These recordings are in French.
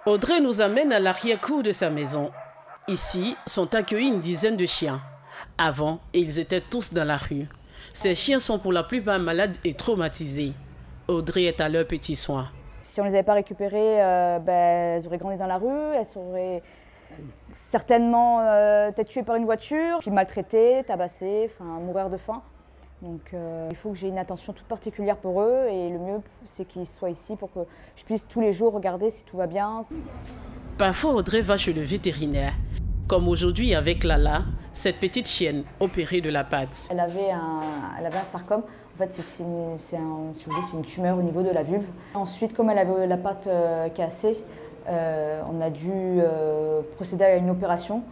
Audrey nous amène à l'arrière-cour de sa maison. Ici sont accueillis une dizaine de chiens. Avant, ils étaient tous dans la rue. Ces chiens sont pour la plupart malades et traumatisés. Audrey est à leurs petits soins. Si on ne les avait pas récupérées, elles auraient grandi dans la rue, elles seraient certainement peut-être tuées par une voiture, puis maltraitées, tabassées, mourir de faim. Donc il faut que j'ai une attention toute particulière pour eux et le mieux c'est qu'ils soient ici pour que je puisse tous les jours regarder si tout va bien. Parfois Audrey va chez le vétérinaire, comme aujourd'hui avec Lala, cette petite chienne opérée de la patte. Elle avait un sarcome, en fait c'est une tumeur au niveau de la vulve. Ensuite comme elle avait la patte cassée, on a dû procéder à une opération.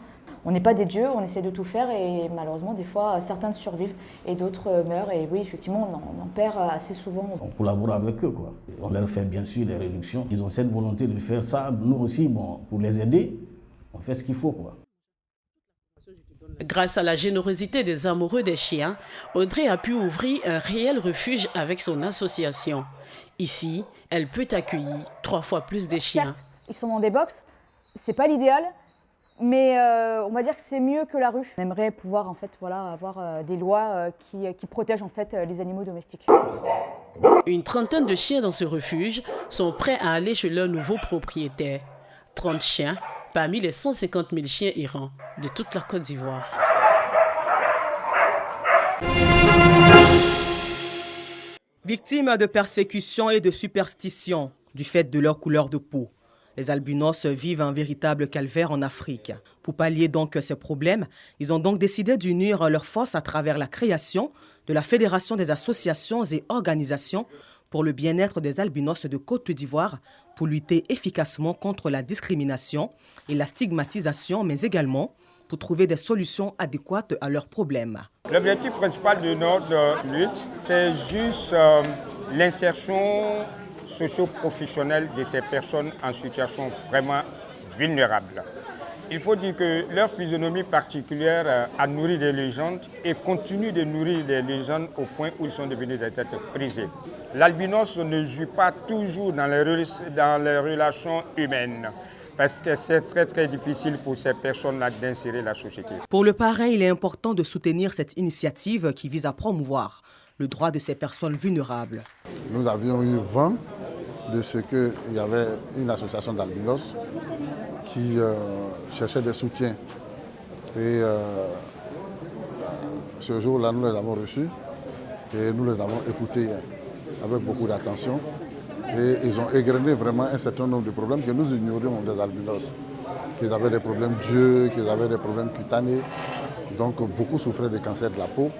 On n'est pas des dieux, on essaie de tout faire et malheureusement, des fois, certains survivent et d'autres meurent. Et oui, effectivement, on en perd assez souvent. On collabore avec eux, quoi. On leur fait bien sûr des réductions. Ils ont cette volonté de faire ça. Nous aussi, pour les aider, on fait ce qu'il faut, quoi. Grâce à la générosité des amoureux des chiens, Audrey a pu ouvrir un réel refuge avec son association. Ici, elle peut accueillir 3 fois plus de chiens. Certes, ils sont dans des box, c'est pas l'idéal. Mais on va dire que c'est mieux que la rue. On aimerait pouvoir avoir des lois qui protègent les animaux domestiques. Une trentaine de chiens dans ce refuge sont prêts à aller chez leur nouveau propriétaire. 30 chiens parmi les 150 000 chiens errants de toute la Côte d'Ivoire. Victimes de persécutions et de superstitions du fait de leur couleur de peau, les albinos vivent un véritable calvaire en Afrique. Pour pallier donc ces problèmes, ils ont donc décidé d'unir leurs forces à travers la création de la Fédération des associations et organisations pour le bien-être des albinos de Côte d'Ivoire pour lutter efficacement contre la discrimination et la stigmatisation, mais également pour trouver des solutions adéquates à leurs problèmes. L'objectif principal de notre lutte, c'est juste l'insertion socio-professionnelle de ces personnes en situation vraiment vulnérable. Il faut dire que leur physionomie particulière a nourri des légendes et continue de nourrir des légendes au point où ils sont devenus des têtes brisées. L'albinos ne joue pas toujours dans les relations humaines parce que c'est très difficile pour ces personnes-là d'insérer la société. Pour le parrain, il est important de soutenir cette initiative qui vise à promouvoir le droit de ces personnes vulnérables. Nous avions eu vent de ce qu'il y avait une association d'albinos qui cherchait des soutiens. Et ce jour-là, nous les avons reçus et nous les avons écoutés avec beaucoup d'attention. Et ils ont égrené vraiment un certain nombre de problèmes que nous ignorions des albinos. Qu'ils avaient des problèmes d'yeux, qu'ils avaient des problèmes cutanés. Donc beaucoup souffraient de cancer de la peau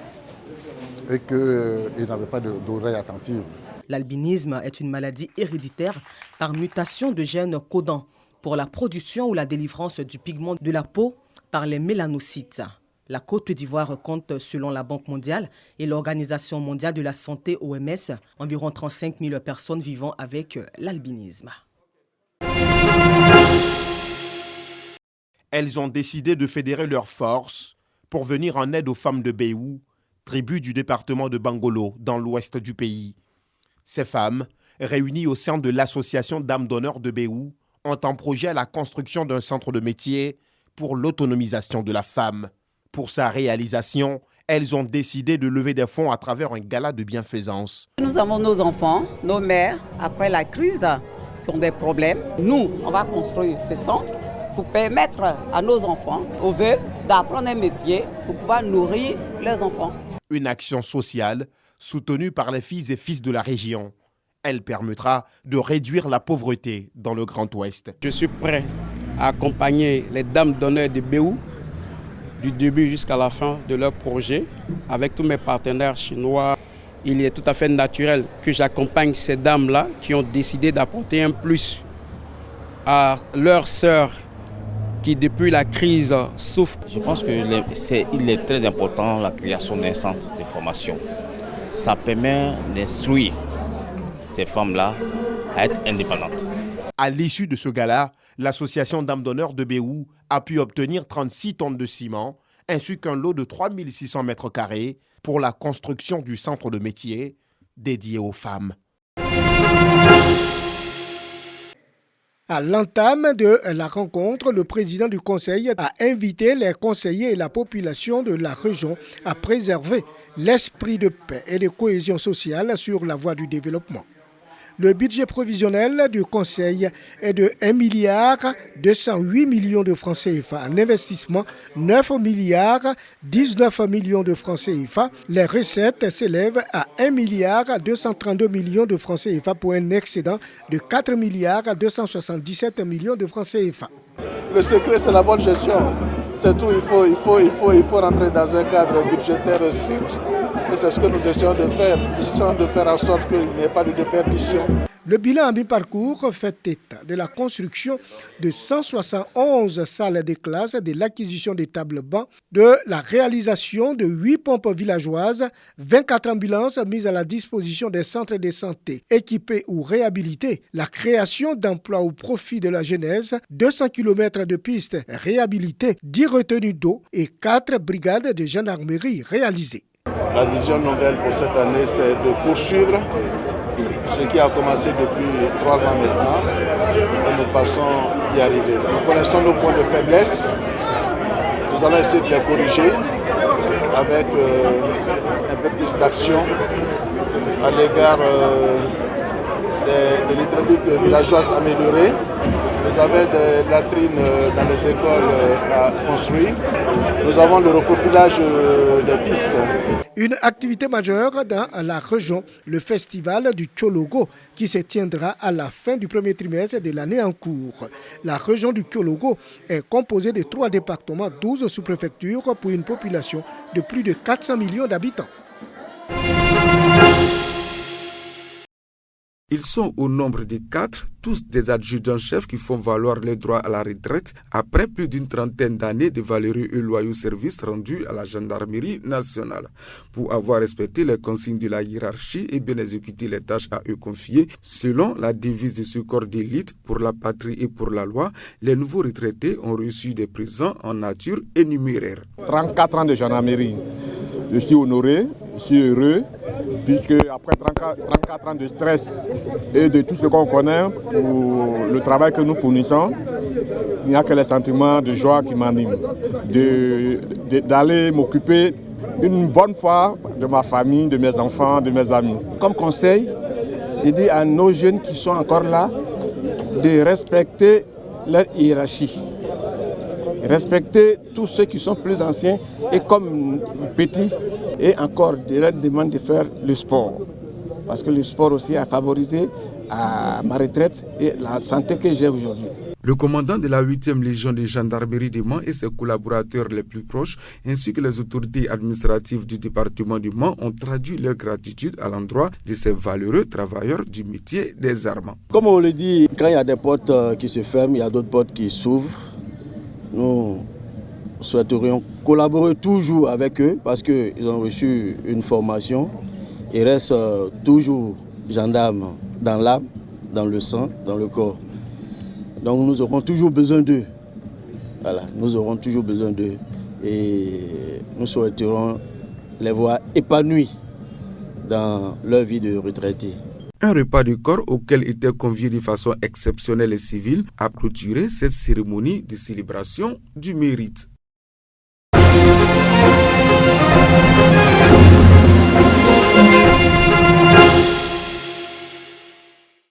et qu'ils n'avaient pas d'oreille attentive. L'albinisme est une maladie héréditaire par mutation de gènes codants pour la production ou la délivrance du pigment de la peau par les mélanocytes. La Côte d'Ivoire compte, selon la Banque mondiale et l'Organisation mondiale de la santé OMS, environ 35 000 personnes vivant avec l'albinisme. Elles ont décidé de fédérer leurs forces pour venir en aide aux femmes de Béou, tribu du département de Bangolo, dans l'ouest du pays. Ces femmes, réunies au sein de l'association Dames d'honneur de Béou, ont en projet la construction d'un centre de métier pour l'autonomisation de la femme. Pour sa réalisation, elles ont décidé de lever des fonds à travers un gala de bienfaisance. Nous avons nos enfants, nos mères, après la crise, qui ont des problèmes. Nous, on va construire ce centre pour permettre à nos enfants, aux veuves, d'apprendre un métier pour pouvoir nourrir leurs enfants. Une action sociale soutenue par les filles et fils de la région. Elle permettra de réduire la pauvreté dans le Grand Ouest. Je suis prêt à accompagner les dames d'honneur de Béou du début jusqu'à la fin de leur projet avec tous mes partenaires chinois. Il est tout à fait naturel que j'accompagne ces dames-là qui ont décidé d'apporter un plus à leurs sœurs qui, depuis la crise, souffrent. Je pense qu'il est très important la création d'un centre de formation. Ça permet d'instruire ces femmes-là à être indépendantes. À l'issue de ce gala, l'association Dames d'honneur de Béou a pu obtenir 36 tonnes de ciment ainsi qu'un lot de 3600 mètres carrés pour la construction du centre de métier dédié aux femmes. À l'entame de la rencontre, le président du Conseil a invité les conseillers et la population de la région à préserver l'esprit de paix et de cohésion sociale sur la voie du développement. Le budget provisionnel du Conseil est de 1,208 milliard de francs CFA. En investissement, 9,19 milliard de francs CFA. Les recettes s'élèvent à 1,232 milliard de francs CFA pour un excédent de 4,277 milliard de francs CFA. Le secret, c'est la bonne gestion. C'est tout, il faut rentrer dans un cadre budgétaire strict. Et c'est ce que nous essayons de faire. Nous essayons de faire en sorte qu'il n'y ait pas de déperdition. Le bilan à mi-parcours fait état de la construction de 171 salles de classe, de l'acquisition des tables-bancs, de la réalisation de 8 pompes villageoises, 24 ambulances mises à la disposition des centres de santé équipés ou réhabilités, la création d'emplois au profit de la jeunesse, 200 km de pistes réhabilitées, 10 retenues d'eau et 4 brigades de gendarmerie réalisées. La vision nouvelle pour cette année, c'est de poursuivre ce qui a commencé depuis 3 ans maintenant et nous pensons y arriver. Nous connaissons nos points de faiblesse, nous allons essayer de les corriger avec un peu plus d'action à l'égard de l'hydraulique villageoise améliorée. Vous avez des latrines dans les écoles à construire. Nous avons le reprofilage des pistes. Une activité majeure dans la région, le festival du Tchologo, qui se tiendra à la fin du premier trimestre de l'année en cours. La région du Tchologo est composée de 3 départements, 12 sous-préfectures pour une population de plus de 400 millions d'habitants. Ils sont au nombre de 4, tous des adjudants-chefs qui font valoir les droits à la retraite après plus d'une trentaine d'années de valeureux et loyaux services rendus à la gendarmerie nationale. Pour avoir respecté les consignes de la hiérarchie et bien exécuté les tâches à eux confiées, selon la devise de ce corps d'élite pour la patrie et pour la loi, les nouveaux retraités ont reçu des présents en nature et numéraire. 34 ans de gendarmerie. Je suis honoré, je suis heureux, puisque après 34 ans de stress et de tout ce qu'on connaît pour le travail que nous fournissons, il n'y a que les sentiments de joie qui m'animent, d'aller m'occuper une bonne fois de ma famille, de mes enfants, de mes amis. Comme conseil, je dis à nos jeunes qui sont encore là de respecter leur hiérarchie. Respecter tous ceux qui sont plus anciens et comme petits, et encore de leur demande de faire le sport. Parce que le sport aussi a favorisé à ma retraite et la santé que j'ai aujourd'hui. Le commandant de la 8e Légion de gendarmerie du Mans et ses collaborateurs les plus proches, ainsi que les autorités administratives du département du Mans, ont traduit leur gratitude à l'endroit de ces valeureux travailleurs du métier des armes. Comme on le dit, quand il y a des portes qui se ferment, il y a d'autres portes qui s'ouvrent. Nous souhaiterions collaborer toujours avec eux parce qu'ils ont reçu une formation. Ils restent toujours gendarmes dans l'âme, dans le sang, dans le corps. Donc nous aurons toujours besoin d'eux. Voilà, nous aurons toujours besoin d'eux. Et nous souhaiterons les voir épanouis dans leur vie de retraité. Un repas de corps auquel étaient conviés de façon exceptionnelle les civils a clôturé cette cérémonie de célébration du mérite.